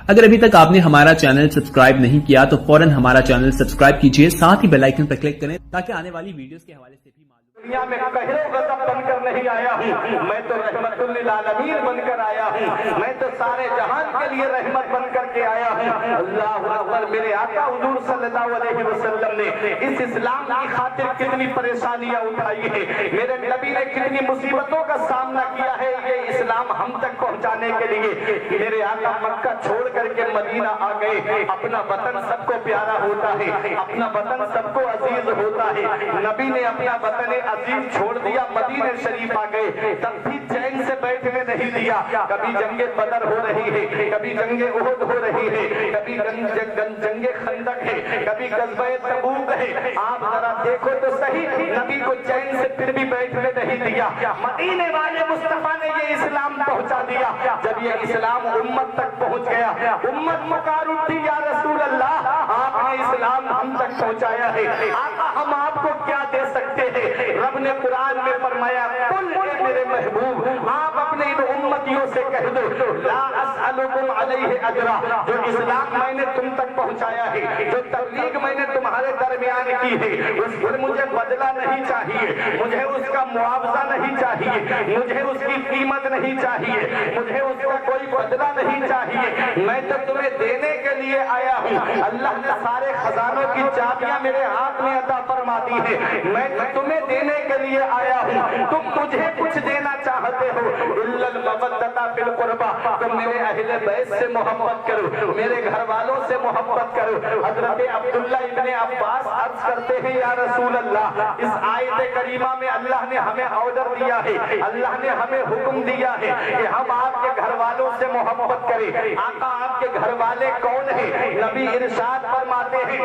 اگر ابھی تک آپ نے ہمارا چینل سبسکرائب نہیں کیا تو فوراً ہمارا چینل سبسکرائب کیجئے، ساتھ ہی بیل آئیکن پر کلک کریں تاکہ آنے والی ویڈیوز کے حوالے سے بھی دنیا میں قہر و غضب بن کر نہیں آیا ہوں، میں تو رحمت للعالمین بن کر آیا ہوں، میں تو سارے جہان کے لیے رحمت بن کر کے آیا ہوں۔ اللہ اکبر۔ میرے آقا حضور صلی اللہ علیہ وسلم نے اس اسلام کی خاطر کتنی پریشانیاں اٹھائی ہیں، میرے نبی نے کتنی مصیبتوں کا سامنا کیا ہے یہ اسلام ہم تک پہنچانے کے لیے۔ میرے آقا مکہ چھوڑ کر کے مدینہ آ گئے۔ اپنا وطن سب کو پیارا ہوتا ہے، اپنا وطن سب کو عزیز ہوتا ہے۔ نبی نے اپنا وطن عزیز چھوڑ دیا، مدینہ شریف آ گئے، تب بھی چین سے بیٹھنے نہیں دیا۔ کبھی جنگ بدر ہو رہی ہے، کبھی جنگ احد ہو رہی ہے، کبھی جنگ خندق ہے، کبھی غزوہ تبوک ہے۔ آپ ذرا دیکھو تو صحیح، نبی کو چین سے پھر بھی بیٹھنے نہیں دیا۔ مدینے والے مصطفیٰ نے یہ اسلام پہنچا دیا۔ جب یہ اسلام امت تک پہنچ گیا، امت پکار اٹھی، یا رسول اللہ آپ نے اسلام ہم تک پہنچایا ہے، آقا ہم آپ کو کیا دے سکتے ہیں؟ رب نے قرآن میں فرمایا، قل اے میرے محبوب آپ اپنے ان امتیوں سے کہہ دو، لا اسألکم علیہ اجرا، جو اسلام میں نے تم تک پہنچایا ہے، جو تبلیغ میں نے تمہارے درمیان کی ہے، اس پر مجھے بدلہ نہیں چاہیے، مجھے اس کا معاوضہ نہیں چاہیے، مجھے اس کی قیمت نہیں چاہیے، مجھے اس کا کوئی بدلہ نہیں چاہیے، میں تو تمہیں دینے کے لیے آیا ہوں۔ اللہ نے سارے خزانوں کی چابیاں میرے ہاتھ میں عطا فرما دی ہے، میں تمہیں دینے کے لیے آیا ہوں، تم مجھے کچھ دینا چاہتے ہو الا المودۃ فی القربى، تم میرے اہل بیت سے محبت کرو، میرے گھر والوں سے محبت کرو۔ حضرت عبداللہ ابن عباس عرض کرتے ہیں، یا رسول اللہ اس آیت کریمہ میں اللہ نے ہمیں آرڈر دیا ہے، اللہ نے ہمیں حکم دیا ہے کہ ہم آپ کے گھر والوں سے محبت کریں۔ آقا آپ کے گھر والے کون ہیں؟ نبی ارشاد فرماتے ہیں،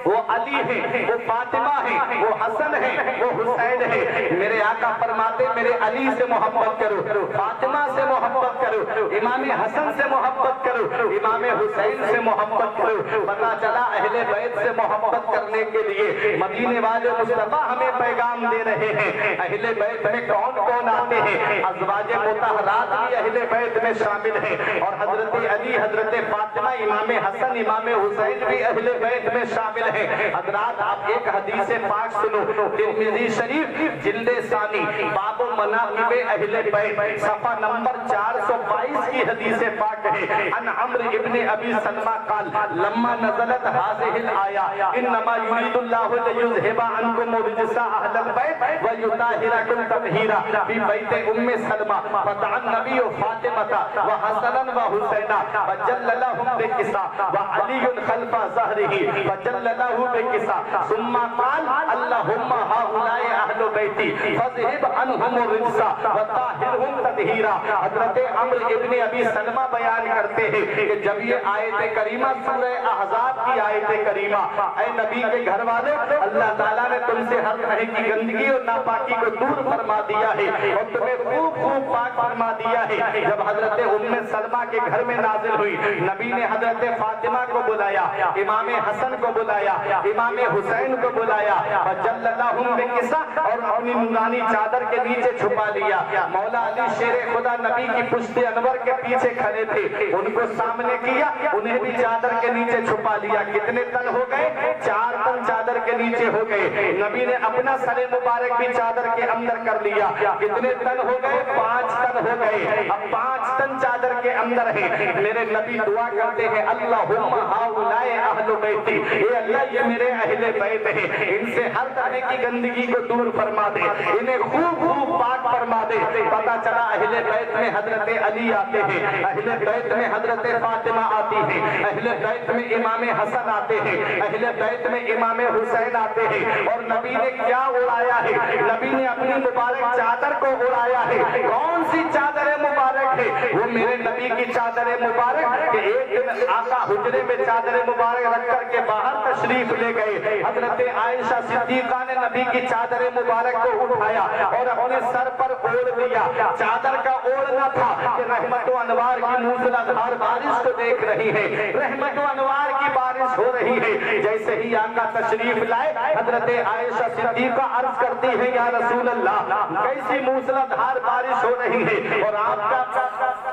وہ علی ہیں، وہ فاطمہ ہیں، وہ حسن ہیں، وہ حسین ہے۔ میرے آقا فرماتے میرے علی سے محبت کرو، فاطمہ سے محبت کرو، امام حسن سے محبت کرو، امام حسین سے محبت کرو۔ پتا چلا اہل بیت سے محبت کرنے کے لیے مدینے والے مصطفیٰ ہمیں پیغام دے رہے ہیں۔ اہل بیت میں کون کون آتے ہیں؟ ازواج مطہرات بھی اہل بیت میں شامل ہیں، اور حضرت علی، حضرت فاطمہ، امام حسن، امام حسین بھی اہل بیت میں شامل ہیں۔ حضرات آپ ایک حدیث پاک سنو، ترمذی شریف جلد ثانی باب مناقب اہل بیت صفحہ نمبر 422 کی حدیث پاک ہے۔ ان عمرو ابن ابی سلمہ قال لما نزلت هذه الآية انما يريد الله ليذهب عنكم رجس اهل البيت ويطهركم تطهيرا في بيت ام سلمہ فتح النبي فاطمة وحسنا وحسینا فجل لهم بكساء وعلي خلف ظهره فجل له بكساء ثم قال اللهم هؤلاء اہل بیتی فاذهب عنهم الرجس وطهرهم تطہیرا۔ حضرت عمرو ابن ابی سلمہ بیان کرتے ہیں کہ جب یہ آیت کریمہ سورہ احزاب کی آیت کریمہ، اے نبی کے گھر والے اللہ تعالیٰ نے تم سے ہر طرح کی گندگی اور ناپاکی کو دور فرما دیا ہے اور تمہیں خوب خوب پاک فرما دیا ہے۔ جب حضرت ام سلمہ کے گھر میں نازل ہوئی، نبی نے حضرت فاطمہ کو بلایا، امام حسن کو بلایا، امام حسین کو بلایا، فجل لهم بکساء اور اپنی نورانی چادر کے نیچے چھپا لیا۔ مولا علی شیر خدا نبی کی پشت انور کے پیچھے کھڑے تھے، ان کو سامنے کیا، انہیں بھی چادر کے نیچے چھپا لیا۔ کتنے تن ہو گئے؟ 4 تن چادر کے نیچے ہو گئے۔ نبی نے اپنا سر مبارک بھی چادر کے اندر کر لیا۔ کتنے تن ہو گئے؟ 5 تن ہو گئے۔ اب 5 تن چادر کے اندر ہیں۔ میرے نبی دعا کرتے ہیں، اللہم ہؤلاء اہل بیتی، اے اللہ یہ میرے اہل بیت ہیں، ان سے ہر طرح کی گندگی کو دور فرما دے، انہیں خوب خوب پاک فرما دے۔ پتا چلا اہل بیت میں حضرت علی آتے ہیں، اہل بیت میں حضرت فاطمہ آتی ہیں، اہل بیت میں امام حسن آتے ہیں، اہل بیت میں امام حسین آتے ہیں۔ اور نبی نے کیا اڑایا ہے؟ نبی نے اپنی مبارک چادر کو اڑایا ہے۔ کون سی چادر مبارک ہے؟ وہ میرے نبی کی چادر مبارک کہ ایک دن آقا حجرے میں چادر مبارک رکھ کر کے باہر تشریف لے گئے۔ حضرت عائشہ صدیقہ نے نبی کی چادر مبارک کو اٹھایا اور اپنے سر پر اوڑھ دیا۔ چادر کا اوڑھنا تھا کہ رحمت و انوار کی موسلادھار بارش کو دیکھ رہی ہے، رحمت و انوار کی بارش ہو رہی ہے۔ جیسے ہی آقا تشریف لائے، حضرت عائشہ صدیقہ عرض کرتی ہے، یا رسول اللہ کیسی موسلادھار بارش ہو رہی ہے اور آپ کا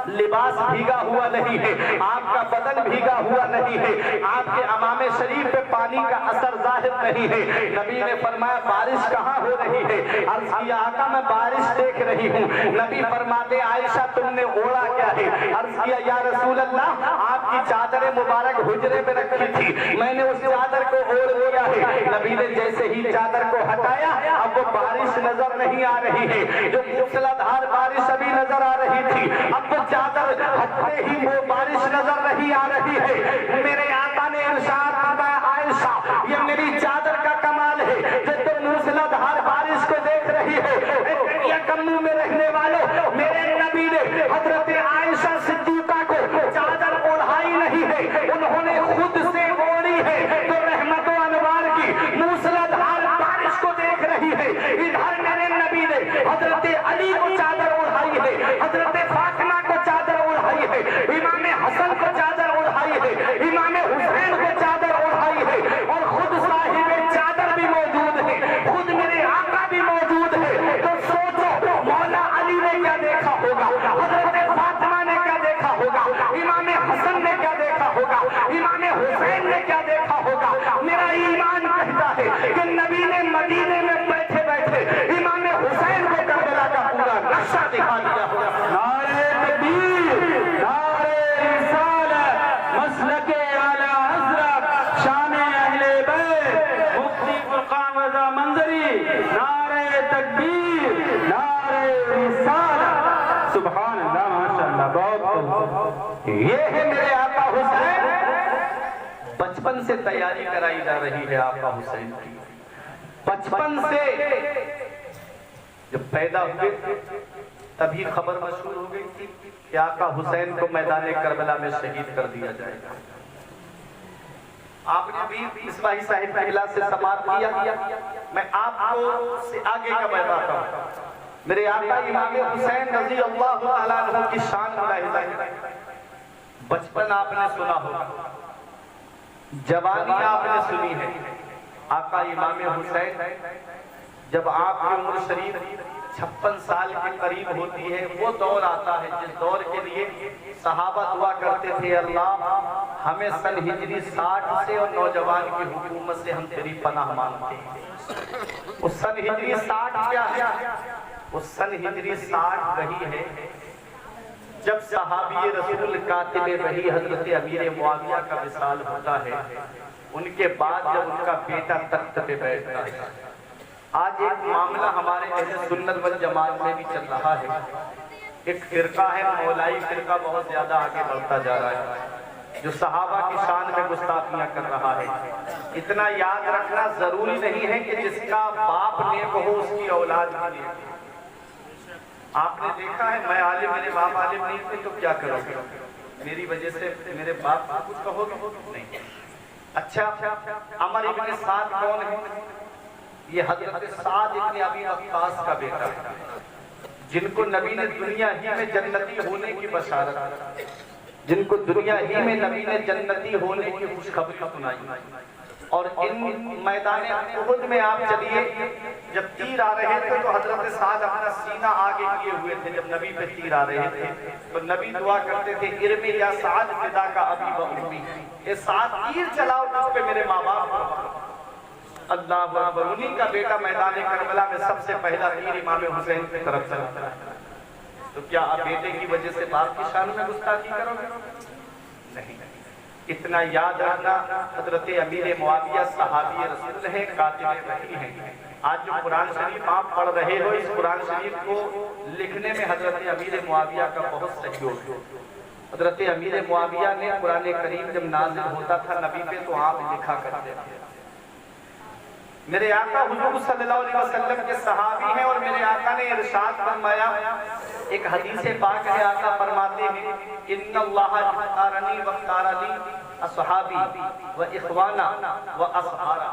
لباس بھیگا ہوا نہیں ہے، آپ کا بدن بھیگا ہوا نہیں ہے، آپ کے امامِ شریف پہ پانی کا اثر ظاہر نہیں ہے۔ نبی نے فرمایا بارش کہاں ہو رہی ہے؟ عرض کیا آقا میں بارش دیکھ رہی ہوں۔ نبی فرماتے عائشہ تم نے اوڑھا کیا ہے؟ عرض کیا یا رسول اللہ آپ کی چادر مبارک حجرے میں رکھی تھی، میں نے اس چادر کو اوڑھ لیا ہے۔ نبی نے جیسے ہی چادر کو ہٹایا اب وہ بارش نظر نہیں آ رہی ہے، جو موسلادھار بارش ابھی نظر آ رہی تھی اب وہ چادر ہٹتے ہی وہ بارش نظر نہیں آ رہی ہے۔ میرے آقا نے ارشاد فرمایا عائشہ یہ میری چادر کا کمال ہے جو تم موسلادھار بارش کو دیکھ رہی ہو۔ یا کمو میں رہنے والوں میرے نبی نے حضرت عائشہ صدیقہ کو چادر اوڑھائی نہیں ہے، انہوں نے خود سے اوڑھی ہے، تو رحمت و انوار کی موسلادھار بارش کو دیکھ رہی ہے۔ ادھر میرے نبی نے حضرت علی کو چادر اوڑھائی ہے، حضرت فاطمہ کو چادر اوڑھائی ہے، امام حسن کو چادر اوڑھائی ہے، امام حسین کو چادر اوڑھائی ہے، اور خود صاحب چادر بھی موجود ہے، خود میرے آقا بھی موجود ہے۔ تو سوچو مولا علی نے کیا دیکھا ہوگا، حضرت فاطمہ نے کیا دیکھا ہوگا، امام حسن نے کیا دیکھا ہوگا، امام حسین نے کیا دیکھا ہوگا۔ میرا ایمان کہتا ہے کہ نبی نے مدینے میں بیٹھے بیٹھے امام حسین کو کربلا کا پورا نقشہ دکھا دیا ہوگا۔ نعرہ تکبیر، نعرہ رسالت، مسلک اعلی حضرت، شان اہل بیت، مفتی فرقان رضا منظری، نعرہ تکبیر، نعرہ رسالت۔ سبحان اللہ، ماشاءاللہ، بہت یہ ہے میرے آقا حسین، بچپن سے تیاری کرائی جا رہی ہے آقا حسین کی۔ بچپن سے جب پیدا ہوئے تبھی خبر مشہور ہو گئی تھی کہ آقا حسین کو میدان کربلا میں شہید کر دیا جائے گا۔ آپ نے بھی اسماعیل صاحب کی اجلاس سے سماعت کیا، میں آپ کو سے آگے کا بتاتا ہوں۔ میرے آقا امام حسین رضی اللہ تعالیٰ عنہ کی شان ملاحظہ ہے۔ بچپن آپ نے سنا ہوگا، جوانی آپ نے سنی ہے۔ آقا امام حسین جب آپ کی عمر شریف 56 سال کے قریب ہوتی ہے، وہ دور آتا ہے جس دور کے لیے صحابہ دعا کرتے تھے اللہ ہمیں سن ہجری 60 سے اور نوجوان کی حکومت سے ہم تیری پناہ مانگتے ہیں۔ وہ سن ہجری 60 کیا ہے؟ وہ سن ہجری 60 وہی ہے جب صحابی رسول کاتب وحی حضرت امیر معاویہ کا وصال ہوتا ہے، ان کے بعد جب ان کا بیٹا تخت پہ بیٹھتا ہے۔ آج ایک معاملہ ہمارے اہل سنت والجماعت میں بھی چل رہا ہے، ایک فرقہ ہے مولائی فرقہ، بہت زیادہ آگے بڑھتا جا رہا ہے، جو صحابہ کی شان میں گستاخیاں کر رہا ہے۔ اتنا یاد رکھنا ضروری نہیں ہے کہ جس کا باپ نیک ہو اس کی اولاد بھی نیک ہو۔ آپ نے دیکھا ہے میں عالم، میرے باپ عالم نہیں تھے تو کیا کرو گے؟ میری وجہ سے میرے باپ کو کچھ کہو گے؟ نہیں۔ اچھا عمر ابن سعد کون ہے؟ یہ حضرت سعد ابن ابی وقاص کا بیٹا ہے، جن کو نبی نے دنیا ہی میں جنتی ہونے کی بشارت، جن کو دنیا ہی میں نبی نے جنتی ہونے کی خوشخبری سنائی۔ اور ان میدان احد میں آپ چلیے، جب تیر آ رہے تھے تو حضرت سعد اپنا سینہ آگے کیے ہوئے تھے، جب نبی پہ تیر آ رہے تھے تو نبی دعا کرتے تھے ارمی یا سعد فدا کا ابی و امی، اے سعد تیر چلاؤ جس پہ میرے ماں باپ۔ اللہ اکبر، انہی کا بیٹا میدان کربلا میں سب سے پہلا تیر امام حسین کی طرف چلتا ہے۔ تو کیا آپ بیٹے کی وجہ سے باپ کی شان میں گستاخی کرو گے؟ نہیں۔ اتنا یاد رکھنا، حضرت امیر معاویہ صحابی رسول ہیں، کاتب وحی ہیں۔ آج جو قرآن شریف آپ پڑھ رہے ہو، اس قرآن شریف کو لکھنے میں حضرت امیر معاویہ کا بہت سہیوگ ہے۔ حضرت امیر معاویہ نے قرآن کریم جب نازل ہوتا تھا نبی پہ تو آپ لکھا کرتے تھے۔ میرے آقا حضور صلی اللہ علیہ وسلم کے صحابی ہیں، اور میرے آقا نے ارشاد فرمایا، ایک حدیث پاک ہے، آقا فرماتے ہیں ان اللہ اختارنی واختار لی اصحابی و اخوانا و اصحارا۔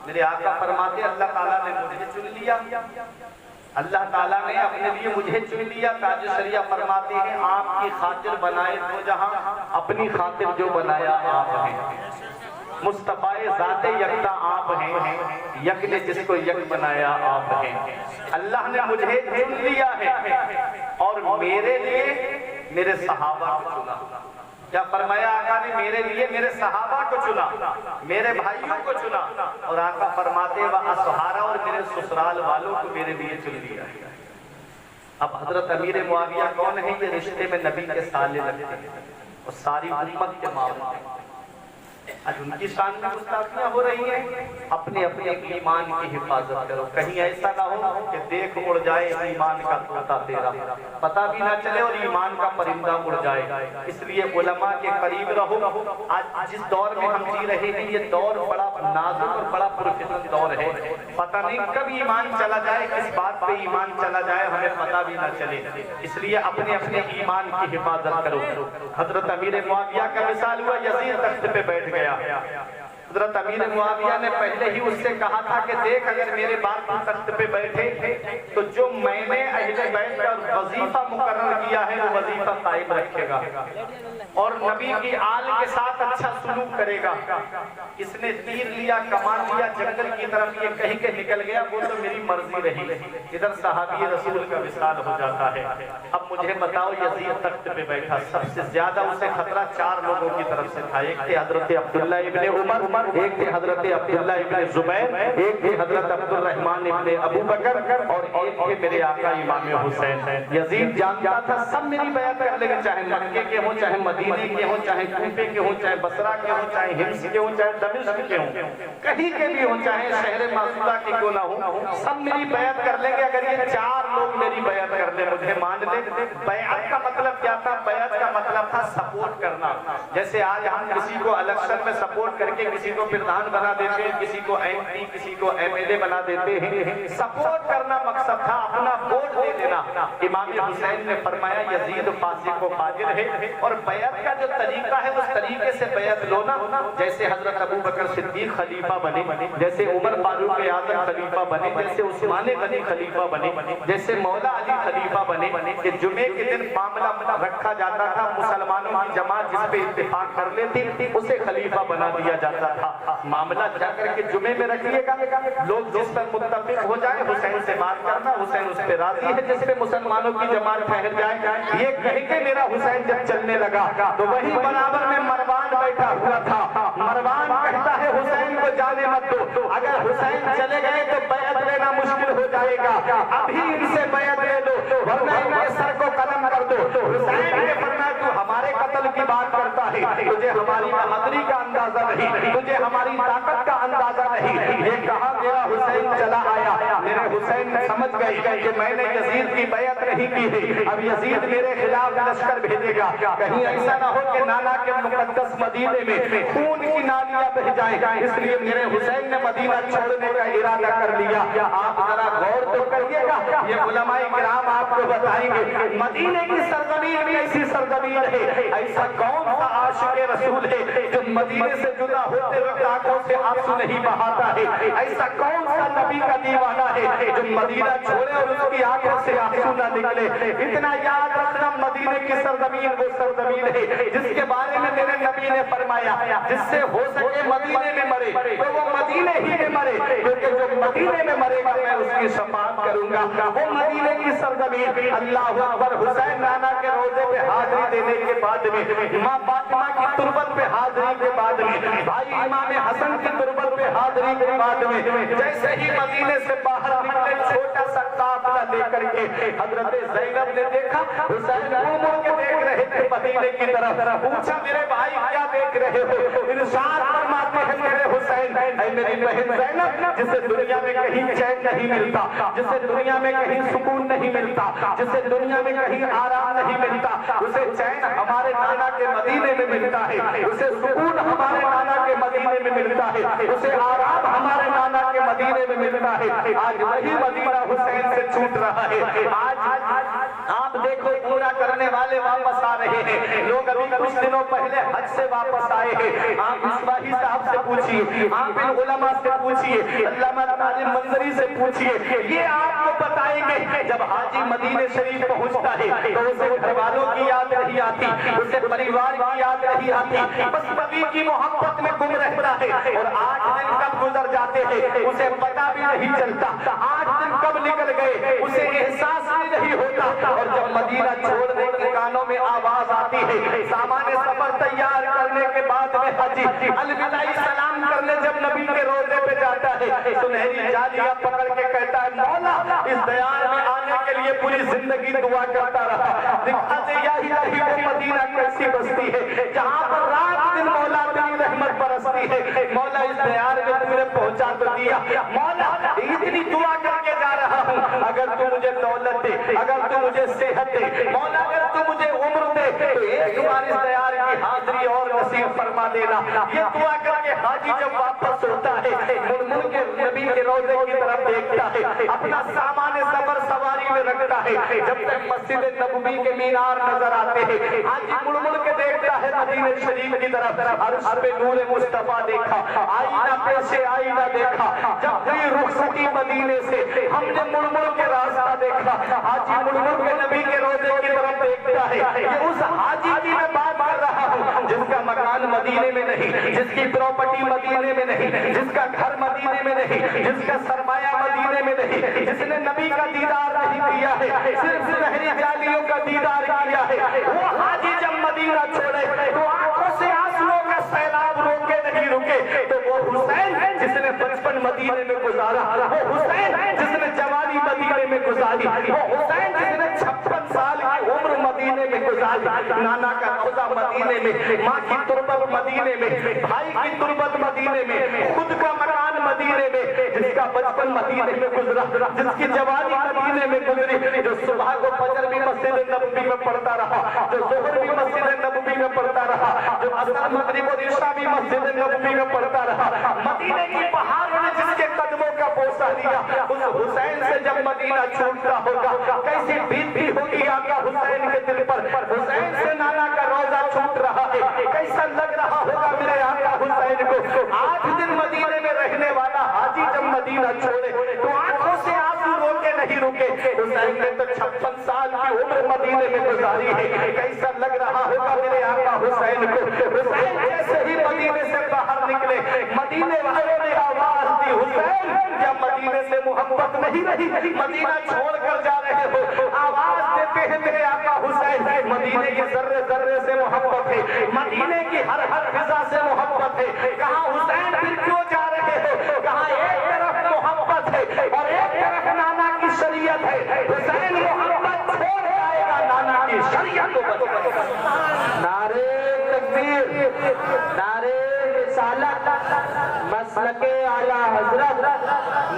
میرے آقا فرماتے ہیں اللہ تعالیٰ نے مجھے چن لیا، اللہ تعالیٰ نے اپنے لیے مجھے چن لیا۔ تاج شریعہ فرماتے ہیں آپ کی خاطر بنائے دو جہاں، اپنی خاطر جو بنایا آپ ہیں۔ مصطفیٰ ذات یکتا آپ ہیں، یک نے جس کو یک بنایا آپ ہیں۔ اللہ نے مجھے چن لیا ہے اور میرے لیے میرے صحابہ کو چنا۔ کیا فرمایا آقا نے؟ میرے لیے میرے صحابہ کو چنا، میرے بھائیوں کو چنا، اور آقا فرماتے وَأَصْحَارَ، اور میرے سسرال والوں کو میرے لیے چن لیا۔ اب حضرت امیر معاویہ کون ہے؟ یہ رشتے میں نبی کے سالے لگتے ہیں اور ساری امت کے معاملے ہیں۔ آج ان کی شان میں گستاخیاں ہو رہی ہیں۔ اپنے اپنے ایمان کی حفاظت کرو، کہیں ایسا نہ ہو کہ دیکھ اڑ جائے ایمان کا طوطا تیرا، پتہ بھی نہ چلے اور ایمان کا پرندہ اڑ جائے۔ اس لیے علماء کے قریب رہو۔ آج جس دور میں ہم جی رہے ہیں یہ دور بڑا نازک اور بڑا پرفتن دور ہے، پتہ نہیں کب ایمان چلا جائے، کس بات پہ ایمان چلا جائے ہمیں پتہ بھی نہ چلے۔ اس لیے اپنے اپنے ایمان کی حفاظت کرو۔ حضرت امیر معاویہ کا مثال ہوا، یزید تخت پہ بیٹھ گیا۔ حضرت امیر معاویہ نے پہلے ہی اس سے کہا تھا کہ دیکھ اگر میرے باپ کی تخت پہ بیٹھے تو جو میں نے اہل بیت کا وظیفہ مقرر کیا ہے وہ وظیفہ قائم رکھے گا اور نبی کی آل کے ساتھ اچھا سلوک کرے گا۔ اس نے تیر لیا، کمان لیا، جنگل کی طرف یہ کہیں کہ نکل گیا، وہ تو میری مرضی رہی۔ ادھر صحابی رسول کا وصال ہو جاتا ہے۔ اب مجھے بتاؤ، یزید تخت پہ بیٹھا، سب سے زیادہ اسے خطرہ چار لوگوں کی طرف سے تھا۔ ایک تھے حضرت عبداللہ ابن عمر، ایک تھے حضرت عبداللہ ابن زبیر، ایک تھے حضرت عبد الرحمن ابن ابو بکر، اور ایک تھے میرے آقا امام حسین۔ یزید جانتا تھا سب میری بیعت کر لیں گے، چاہے مکے کے ہوں، چاہے مدینے کے ہوں، چاہے کوفے کے ہوں، چاہے بصرہ کے ہوں، چاہے ہمس کے ہوں، چاہے دمشق کے ہوں، کہیں کے بھی ہوں، چاہے شہر معصومہ کے کیوں نہ ہوں، سب میری بیعت کر لیں گے اگر یہ چار لوگ میری بیعت کر لیں، مجھے مان لیں۔ بیعت کا مطلب کیا تھا؟ بیعت کا مطلب تھا سپورٹ کرنا۔ جیسے آج ہم کسی کو الیکشن میں سپورٹ کر کے کسی کو پردھان بنا دیتے ہیں، کسی کو ایم پی، کسی کو ایم ایل اے بنا دیتے ہیں، سپورٹ کرنا مقصد تھا، اپنا ووٹ دے دینا۔ امام حسین نے فرمایا یزید فاسق و فاجر ہے، اور بیعت کا جو طریقہ ہے اس طریقے سے بیعت لو نا، جیسے حضرت ابو بکر صدیق خلیفہ بنے، جیسے عمر فاروق اعظم خلیفہ بنے، جیسے عثمان غنی خلیفہ بنے، جیسے مولا علی خلیفہ بنے، کہ جمعے کے دن معاملہ رکھا جاتا تھا، مسلمانوں کی جماعت جس پہ اتفاق کر لیتی اسے خلیفہ بنا دیا جاتا تھا۔ معاملہ جا کر کے جمعے میں رکھیے گا، لوگ جس پر متفق ہو جائے حسین سے بات کرنا، حسین اس پہ راضی ہے، جس پہ مسلمانوں کی جماعت ٹھہر جائے، یہ کہہ کے میرا حسین جب چلنے لگا تو وہی برابر میں مروان بیٹھا ہوا تھا۔ مروان کہتا ہے حسین کو جانے مت دو، اگر حسین چلے گئے تو بیعت لینا مشکل ہو جائے گا، ابھی ان سے بیعت لے لو ورنہ ان کے سر کو قلم کر دو۔ حسین نے فرمایا تو ہمارے قتل کی بات کرتا ہے، تجھے ہماری بہادری کا اندازہ نہیں، تجھے ہماری طاقت کا اندازہ نہیں۔ یہ کہا میرا حسین چلا آیا، میرے حسین سمجھ گئی کہ میں نے یزید کی بیعت نہیں کی ہے، اب یزید میرے خلاف لشکر بھیجے گا، کہیں ایسا نہ ہو کہ نانا کے مقدس مدینے میں خون کی نالیاں بہہ جائیں، اس لیے میرے حسین نے مدینہ چھوڑنے کا ارادہ کر لیا۔ آپ ذرا غور تو کریے گا، یہ علماء کرام آپ کو بتائیں گے مدینے کی سرزمین میں ایسی سرزمین ہے، ایسا کون سا عاشق رسول ہے جو مدینے سے جدا ہوتے وقت آنکھوں سے آنسو نہیں بہاتا ہے، ایسا کون سا نبی کا دیوانہ ہے جو مدینہ چھوڑے اور اس کی آنکھوں سے آنسو نہ نکلے۔ اتنا یاد رکھنا مدینے کی سرزمین وہ سرزمین ہے جس کے بارے میں میرے نبی نے فرمایا جس سے ہو سکے مدینے میں مرے تو وہ مدینے ہی میں مرے، کیونکہ جو مدینے میں مرے گا میں اس کی شفاعت کروں گا۔ وہ مدینے کی سرزمین، اللہ اکبر، حسین نانا کے روزے پہ حاضری دینے کے بعد میں، ماں فاطمہ کی تربت پہ حاضری کے بعد میں، بھائی امام حسن کی تربت پہ حاضری کے بعد میں، جیسے ہی مدینے سے باہر نکلے چھوٹا سا قافلہ لے کر کے حضرت زینب نے دیکھا حسین گھوم کے دیکھ رہے تھے مدینے کی طرف، پوچھا میرے بھائی کیا دیکھ رہے ہو؟ ارشاد فرماتے ہیں میرے حسین، اے میری بہن زینب، جسے دنیا میں کہیں چین نہیں ملتا، جسے دنیا میں کہیں سکون نہیں ملتا، جسے دنیا میں کہیں آرام نہیں ملتا، اسے چین ہمارے نانا کے مدینے میں ملتا ہے، اسے سکون ہمارے نانا کے مدینے میں ملتا ہے، اسے آرام ہمارے نانا کے مدینے میں ملتا ہے۔ آج وہی مدینہ حسین سے چھوٹ رہا ہے۔ آج آپ دیکھو پورا کرنے والے واپس آ رہے ہیں، لوگ ابھی کچھ دنوں پہلے حج سے واپس آئے ہیں، آپ مصباحی صاحب سے پوچھئے، آپ ان علماء سے پوچھئے، علامہ طالب منظری سے پوچھئے، یہ آپ کو بتائیں گے جب حاجی مدینہ شریف پہنچتا ہے تو اسے گھر والوں کی یاد نہیں آتی، اسے پریوار کی یاد نہیں آتی، بس نبی کی محبت میں گم رہتا ہے، اور 8 دن کب گزر جاتے ہیں ہے اسے پتا بھی نہیں چلتا 8 دن کب نکل گئے اسے احساس بھی نہیں ہوتا. اور جب مدینہ چھوڑنے کے کانوں میں آواز آتی ہے, سامان سفر تیار کرنے کے بعد میں حاجی الوداعی سلام کرنے جب نبی کے روضے پہ جاتا ہے, سنہری جالیاں پکڑ کے کہتا ہے مولا اس دیار میں آنے کے لیے پوری زندگی دعا کرتا رہا, دکھا دے یا الہی وہ مدینہ کیسی بستی ہے جہاں پر رات دن مولا تیری رحمت برستی ہے. مولا اس دیار میں تم نے پہنچا تو دیا, مولا اتنی دعا کر کے جا رہا ہوں اگر تو مجھے دولت دے, اگر تو مجھے صحت دے, مولا اگر تو مجھے عمر دے تو ایک بار اس دیار کی حاضری اور نصیب فرما دینا. یہ دعا کر کے حاجی جب واپس ہوتا ہے مڑ مڑ کے نبی کے روضے کی طرف دیکھتا ہے, اپنا سامان سفر سواری میں رکھتا ہے. جب تک مسجد نبوی کے مینار نظر آتے ہیں حاجی مڑ مڑ کے دیکھتا ہے مدینہ شریف کی طرف. عرش پہ نور مصطفیٰ دیکھا, آئینہ پیشے آئینہ دیکھا, جب ہوئی رخصتی مدینے سے ہم نے مڑ مڑ کے راستہ دیکھا. حاجی مڑ مڑ کے نبی کے روضے کی طرف دیکھتا ہے. یہ اس حاجی کی میں بات کر رہا ہوں جس کا مکان مدینے میں نہیں, جس کی پراپرٹی مدینے میں نہیں, جس کا گھر مدینے میں نہیں, جس کا سرمایہ مدینے میں نہیں, جس نے نبی کا دیدار نہیں کیا ہے, صرف سنہری جالیوں کا دیدار کیا ہے. وہ حاجی جب مدینہ چھوڑے تو آنکھوں سے آنسوؤں کا سیلاب روکے نہیں رکے. تو وہ حسین جس نے بچپن مدینے میں گزارا, وہ حسین جس نے جوانی مدینے میں گزاری, وہ حسین جس نے 56 سال کی عمر مدینے میں گزاری, نانا کا روضہ مدینے میں, ماں کی تربت مدینے میں, بھائی کی تربت مدینے میں, خود کا مکان مدینے میں, جس کا بچپن مدینے میں گزرا, جس کی جوانی مدینے میں گزری, جو صبح کو فجر بھی مسجد نبوی میں پڑھتا رہا, جو ظہر بھی مسجد نبوی میں پڑھتا رہا, جو عصر مغرب اور عشاء بھی مسجد نبوی میں پڑھتا رہا. مدینے کی پہاڑوں نے جس کے قدموں کا بوسہ لیا, اس حسین سے جب مدینہ چھوٹتا ہوگا کیسی بیتی ہوگی آقا حسین کے دل پر. حسین سے نانا کا روضہ چھوٹ رہا ہے, کیسا لگ رہا ہوگا میرے آقا حسین کو. 8 دن مدینے میں رہنے والا حاجی جب مدینہ چھوڑے تو آنکھوں سے آنسو روکے نہیں رکے. حسین نے تو 56 سال کی عمر مدینے میں گزاری ہے, کیسا لگ رہا ہوگا میرے آقا حسین کو. حسین جیسے ہی مدینے سے باہر نکلے مدینے والوں نے آواز دی, حسین کیا مدینے سے محبت نہیں رہی, مدینہ چھوڑ کر جا رہے ہو. آواز دیتے ہیں میرے آقا حسین مدینے کے ذرے ذرے سے محبت ہے, مدینے کی ہر ہر فضا سے محبت ہے. کہاں حسین پھر کیوں جا رہے ہو, کہاں ایک طرف محبت ہے اور ایک طرف نانا کی شریعت ہے. حسین محبت چھوڑ جائے گا, نانا کی شریعت کو بچائے گا. نعرے تکبیر, نعرے رسالت, مسلک اعلی حضرت,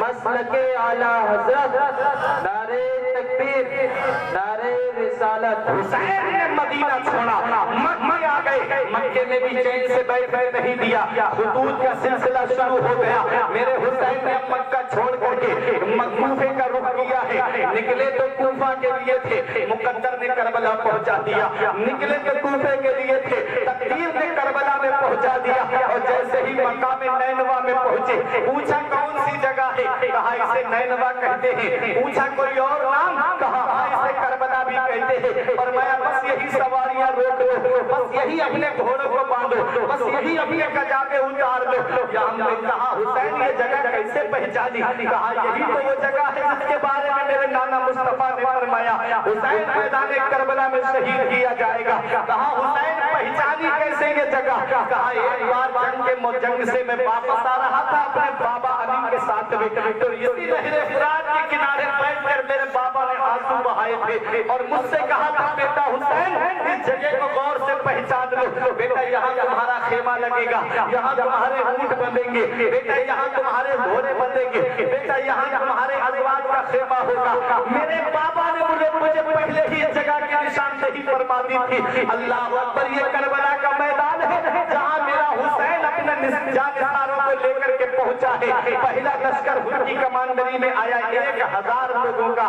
مسلک اعلی حضرت, نعرے تکبیر, نعرے رسالت. حسین نے مدینہ چھوڑا, مکے آ گئے, مکے میں بھی چین سے بیٹھنے نہیں دیا, خطوط کا سلسلہ شروع ہو گیا. میرے حسین نے مکہ چھوڑ کر کے کوفے کا رخ کیا ہے. نکلے تو کوفہ کے لیے تھے, مقدر نے کربلا پہنچا دیا. نکلے تو کوفے کے لیے تھے, تقدیر نے کربلا میں پہنچا دیا. اور جیسے ہی مقام نینوا میں پہنچے پوچھا کون سی جگہ ہے, کہا اسے نینوا کہتے ہیں. پوچھا کوئی اور نام, کہا ہاں اسے کربلا بھی کہتے ہیں. فرمایا بس یہی سواریاں روک لو, بس یہی اپنے گھوڑوں کو باندھو, بس یہی اپنے کجاوے اتار لو. یا ہم نے کہا حسین یہ جگہ کیسے پہچانی, کہا یہی تو وہ جگہ ہے جس کے بارے میں میرے نانا مصطفیٰ نے فرمایا حسین میدان کربلا میں شہید کیا جائے گا. کہا حسین پہچانی کیسے یہ جگہ, کہا ایک بار جنگ سے میں واپس آ رہا تھا اپنے بابا علی کے ساتھ میں, تو اسی نہر فرات کے کنارے بیٹھ کر میرے بابا نے آنسو بہائے تھے اور مجھ سے کہا تھا بیٹا حسین اس جگہ کو غور سے پہچان لو, بیٹا یہاں تمہارا خیمہ لگے گا, یہاں تمہارے اونٹ بندھیں گے, بیٹا یہاں تمہارے گھوڑے بندھیں گے, بیٹا یہاں تمہارے ازواج کا خیمہ ہوگا. میرے بابا نے مجھے پہلے ہی اس جگہ کی نشاندہی فرما دی تھی. اللہ اکبر, یہ کربلا کا میدان ہے جہاں میرا حسین اپنے جانساروں کو لے کر کے پہنچا ہے. پہلا لشکر ان کی کمانڈری میں آیا 1000 لوگوں کا.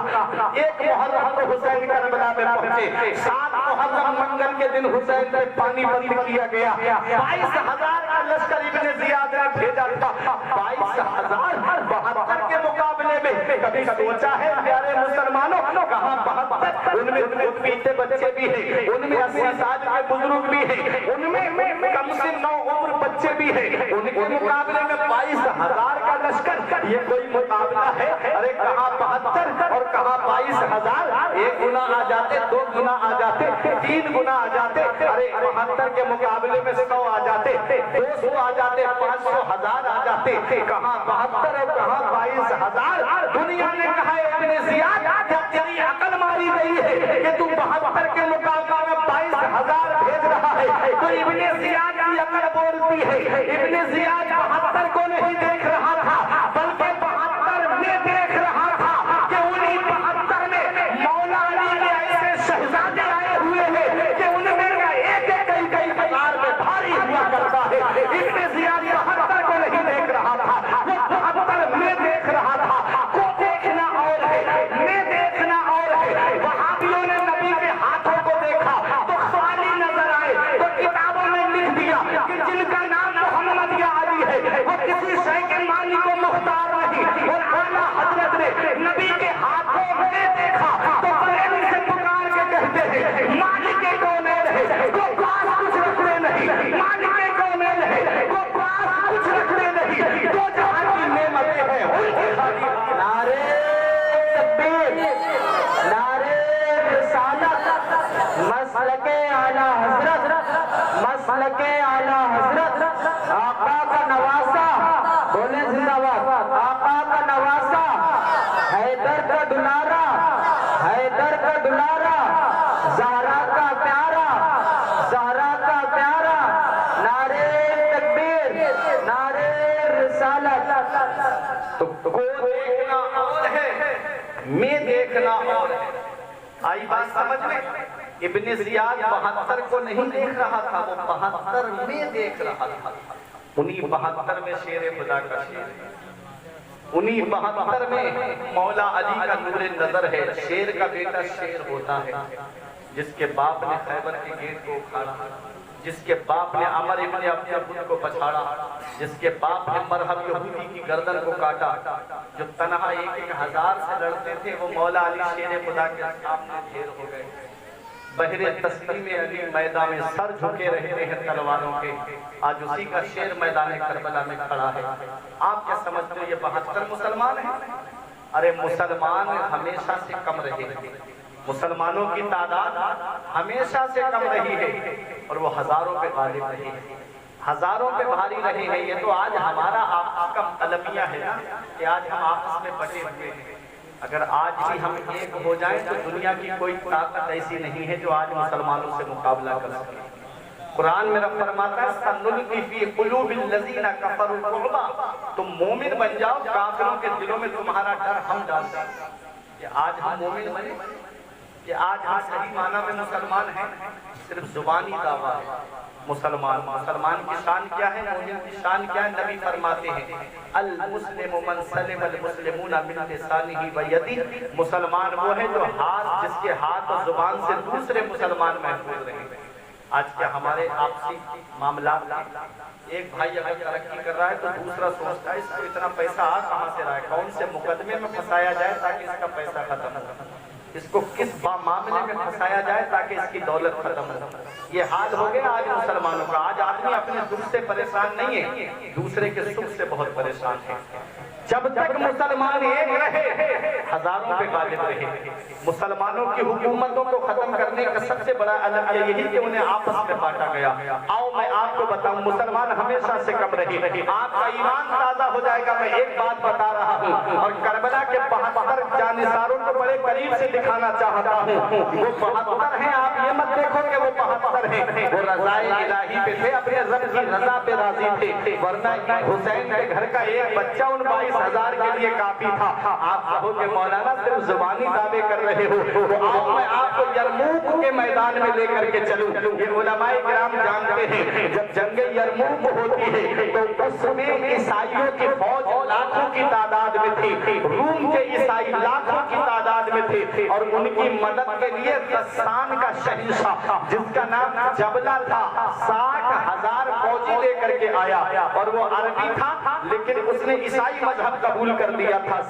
1 محرم کو حسین کربلا میں پہنچے. 7 محرم منگل کے دن حسین سے پانی بند کیا گیا. 22,000 کا لشکر ابن زیاد نے بھیجا تھا. 22,000 72 کے مقابلے میں کبھی سوچا ہے پیارے مسلمانوں, کہاں 72, ان میں خود پیتے بچے بھی ہیں, ان میں 80 سال کے بزرگ بھی ہیں, ان میں کم سے 9 عمر بچے بھی ہیں، ان کے مقابلے میں 22,000 کا لشکر، یہ کوئی مقابلہ ہے؟ ارے کہاں 72 اور کہاں 22,000، 1 گنا آ جاتے، 2 گنا آ جاتے، 3 گنا آ جاتے، ارے 72 کے مقابلے میں 100 آ جاتے، 200 آ جاتے، 500، 1000 آ جاتے، کہاں 72 اور کہاں 22,000۔ دنیا نے کہا ہے ابن زیاد کیا تیری عقل ماری گئی ہے کہ تو 72 کے مقابلے میں 22,000 بھیج رہا ہے؟ تو ابن زیاد کی عقل بولتی ہے، ابن زیاد 72 کو نہیں دیکھ رہا تھا بلکہ 72 میں دیکھ رہا تھا کہ انہی 72 میں مولا علی کے ایسے شہزادے آئے ہوئے ہیں کہ ان میں ایک کئی ہزار میں بھاری ہوا کرتا ہے۔ ابن زیاد 72 کو نہیں دیکھ رہا تھا، وہ 72 میں دیکھ رہا تھا۔ کو دیکھنا اور ہے، میں دیکھنا اور ہے۔ وہابیوں نے نبی کے ہاتھوں کو دیکھا تو خالی نظر آئے، تو کتابوں میں لکھ دیا کہ جن کا نام محمد یا علی ہے وہ کسی شے کے مالک و مختار نہیں، اور اعلیٰ حضرت نے نبی کے ہاتھوں میں دیکھا تو بڑے سے پکار کے کہتے ہیں مالک کونین ہے، وہ پاس کچھ رکھنے نہیں، مالک کونین ہے، وہ پاس کچھ رکھنے نہیں، دو جہاں کی نعمتیں ہیں ان کی خالی۔ نعرے تکبیر، نعرے رسالت، مسلک اعلیٰ حضرت، مسلک اعلیٰ حضرت، آقا کا نواسا، بولیں زندہ باد، آقا کا نواسا، حیدر کا دلارا، حیدر کا دلارا، زہرا کا پیارا، زہرا کا پیارا، نعرے تکبیر، نعرے رسالت۔ تو کو دیکھنا اور ہے، میں دیکھنا اور ہے۔ آئی بات سمجھ میں؟ ابن زیاد 72 کو نہیں دیکھ رہا تھا، وہ 72 میں دیکھ رہا تھا۔ انہی 72 میں شیر خدا کا شیر ہے، انہی 72 میں مولا علی کا نور نظر ہے۔ شیر کا بیٹا شیر ہوتا ہے جس کے باپ نے خیبر کے گیٹ کو اکھاڑا، جس کے باپ نے عمر ابن عبد العزیز کو پچھاڑا، جس کے باپ نے مرہم یہودی کی گردن کو کاٹا، جو تنہا 1,000 سے لڑتے تھے وہ مولا علی شیر خدا کے سامنے ڈھیر ہو گئے۔ بحر تسلیم علی میدان میں سر جھکے رہتے ہیں تلواروں کے، آج اسی کا شیر میدان کربلا میں کھڑا ہے۔ آپ کیا سمجھتے ہیں یہ 72 مسلمان ہیں؟ ارے مسلمان ہمیشہ سے کم رہے ہیں، مسلمانوں کی تعداد ہمیشہ سے کم رہی ہے اور وہ ہزاروں پہ غالب رہے ہیں، ہزاروں پہ بھاری رہے ہیں۔ یہ تو آج ہمارا آپس کا المیہ ہے نا کہ آج ہم آپس میں بٹے ہوئے ہیں۔ اگر آج بھی ہم ایک ہو جائیں تو دنیا کی کوئی طاقت ایسی نہیں ہے جو آج مسلمانوں سے مقابلہ کر سکے۔ قرآن میں رب فرماتا ہے سَنُلْقِي فِي قُلُوبِ الَّذِينَ كَفَرُوا الرُّعْبَ، تم مومن بن جاؤ، کافروں کے دلوں میں تمہارا ڈر ہم ڈالتے ہیں۔ کہ آج ہم مومن بنے، کہ آج ہم صحیح معنی میں مسلمان ہیں، صرف زبانی دعویٰ ہے۔ مسلمان کی شان کیا ہے، مومن کی شان کیا ہے؟ نبی فرماتے ہیں المسلم من سلم المسلمون من لسانہ و یدہ، مسلمان وہ ہے جو جس کے ہاتھ اور زبان سے دوسرے مسلمان محفوظ رہیں۔ آج کیا ہمارے آپسی معاملات ایک بھائی اگر ترقی کر رہا ہے تو دوسرا سوچتا ہے اس کو اتنا پیسہ آ کہاں سے رہا ہے، کون سے مقدمے میں پھنسایا جائے تاکہ اس کا پیسہ ختم ہو، اس کو کس معاملے میں پھنسایا جائے تاکہ اس کی دولت ختم ہو۔ یہ حال ہو گیا آج مسلمانوں کا۔ آج آدمی اپنے دکھ سے پریشان نہیں ہے، دوسرے کے سکھ سے بہت پریشان ہے۔ جب تک مسلمان ایک رہے ہزاروں پہ غالب رہے۔ مسلمانوں کی حکومتوں کو ختم کرنے کا سب سے بڑا علم یہی کہ انہیں آپس میں بانٹا گیا۔ آؤ میں آپ کو بتاؤں، مسلمان ہمیشہ سے کم رہی، آپ کا ایمان تازہ ہو جائے گا۔ میں ایک بات بتا رہا ہوں اور کربلا کے 72 جانثاروں کو بڑے قریب سے دکھانا چاہتا ہوں۔ وہ 72 ہیں، آپ یہ مت دیکھو کہ وہ 72 ہیں، وہ رضائے الہی پہ تھے، اپنے رب کی رضا پہ راضی تھے، ورنہ حسین کے گھر کا ایک بچہ ان 22,000 کے لیے کافی تھا۔ آپ کہو کہ مولانا صرف زبانی دعوے کر رہے ہو، تو آؤ میں آپ کو یرموک کے میدان میں لے کر کے چلوں۔ یہ علماء کرام جانتے ہیں جب جنگ یرموک ہوتی ہے تو اس میں عیسائیوں کی فوج لاکھوں کی تعداد میں تھی، روم کے عیسائی لاکھوں کی تعداد میں تھے، اور ان کی مدد کے لیے غسان کا شہنشاہ جس کا نام جبلہ تھا 60,000 فوجی لے کر کے آیا، اور وہ عربی تھا لیکن اس نے عیسائی مذہب قبول کر دیا تھا۔